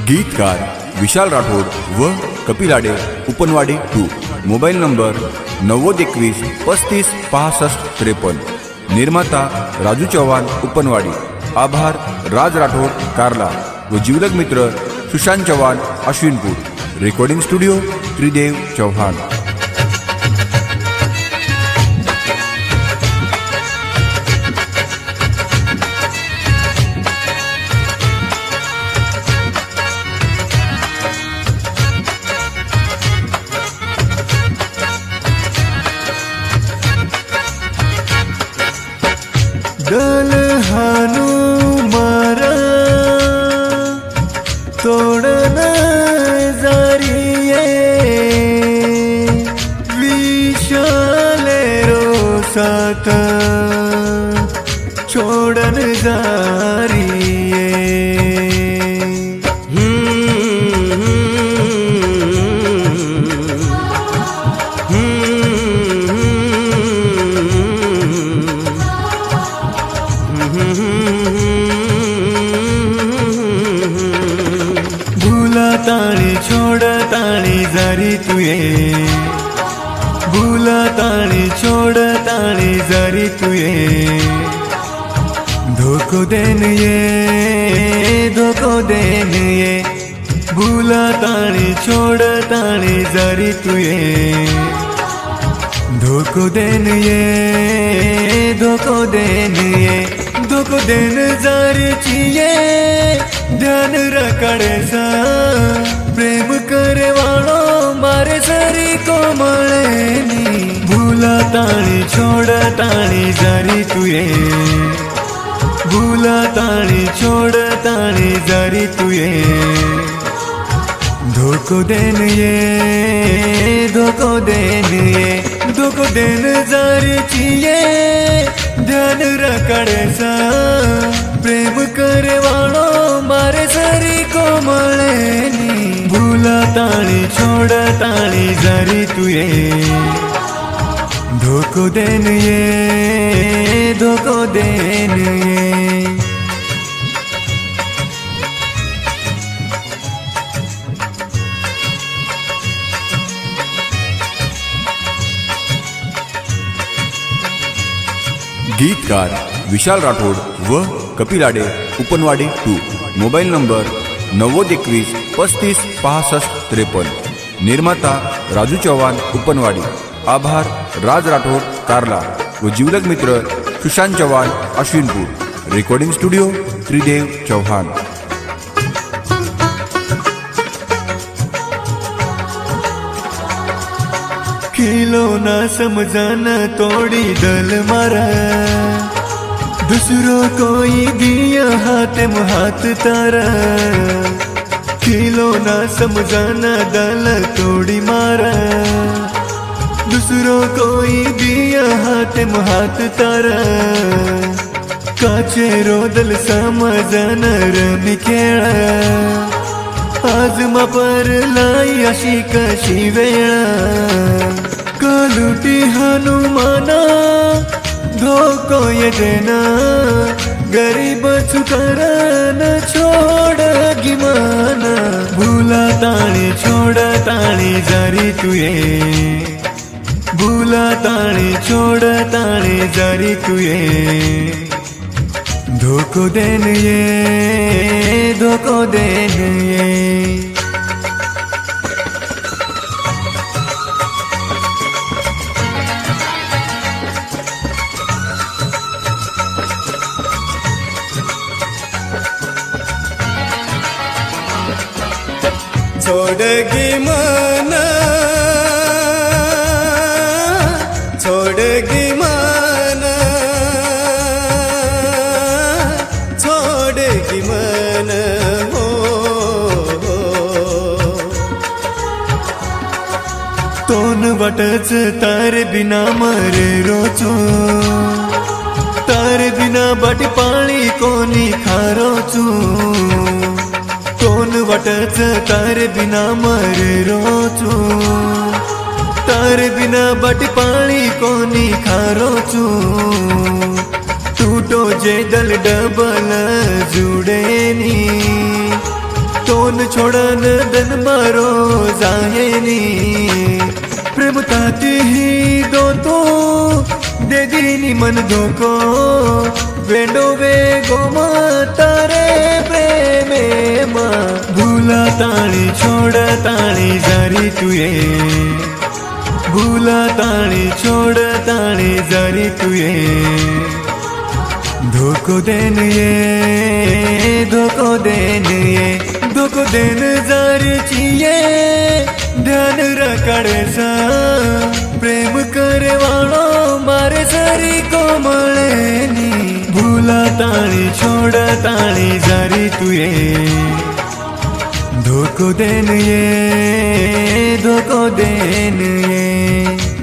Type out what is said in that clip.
गीतकार विशाल राठोड व कपिल आडे उपनवाडी 2। Mobile number 9021 35 65 53। निर्माता राजू चव्हाण उपनवाडी। आभार राज राठोड कारला व जीवलग मित्र सुशांत चव्हाण अश्विनपूर। रेकॉर्डिंग स्टुडिओ त्रिदेव चव्हाण। दल हानु मारा तोड़न जारिये विशाले रो साथ छोड़न जारिये। भूला ताणी छोड़ ताणी जारी तुए, भूला ताणी छोड़ ताणी जारी तुए। धोखो देन ये धोखो देन ये, भूला ताणी छोड़ ताणी जारी तुए। धोखो देन ये धोखो देन ये, धोखो देन जारी चिये। ध्यान रखड़े सा प्रेम करे वालो मारे सरी को मळे नी। भूला ताणी छोड़ ताणी जारी तुए, भूला ताणी छोड़ ताणी जारी तुए। धोखो देन ये धोखो देन ये, धोखो देन जारी चिये। ध्यान रखड़े सा प्रेम करे वालो मारे सरी को मळे नी। भूला ताणी छोड़ ताणी जारी तुए। धोखो देन ये धोखो देन ये। गीतकार विशाल राठोड व कपिल आडे उपनवाडी 2। Mobile number 9021 35 65 53। निर्माता राजू चव्हाण उपनवाडी। आभार राज राठोड कारला व जीवलग मित्र सुशांत चव्हाण अश्विनपूर। रेकॉर्डिंग स्टुडिओ त्रिदेव चव्हाण। खिलो ना समझाना तोड़ी दल मारा, दूसरों कोई दिया हाथ में हाथ तारा। खिलो ना समझाना दल तोड़ी मारा, दूसरों कोई दिया हाथ में हाथ तारा। काचे रोदल समझाना रमी खेळा, आज मा पर लाई अशी कशी वेळा। कलुटी हनुमाना धोको ये देना, गरीब चुकरन छोड़ गिमाना। भूला ताणी छोड़ ताणी जारी तुए, भूला ताणी छोड़ ताणी जारी तुए। धोखो देन ये धोखो देन ये। छोड़गी मन छोड़गी मन छोड़गी मन हो, तोन वटच तार बिना मरे रोचो, तार बिना बट पाणी कोणी खारोचू। तोन वटच तार बिना मरे रोचू, तार बिना बट पाणी कोणी खारोचू। टूटो जे दल डबल जुड़े नी, तोन छोडन दन मारो जायनी प्रेम ताती ही दो तो दे दीनी मन धोको वेडो वेगो तारे प्रेमे मां भूला ताणी छोड़ ताणी जारी तुये भूला ताणी छोड़ ताणी जारी तुये धोको देन ये धोको देन ये धोको देन जारी चिये ध्यान रखड़े सा प्रेम करे वालो मारे सरी को मळेनी भूला ताणी छोड़ ताणी जारी तुये धोको देन ये धोको देन ये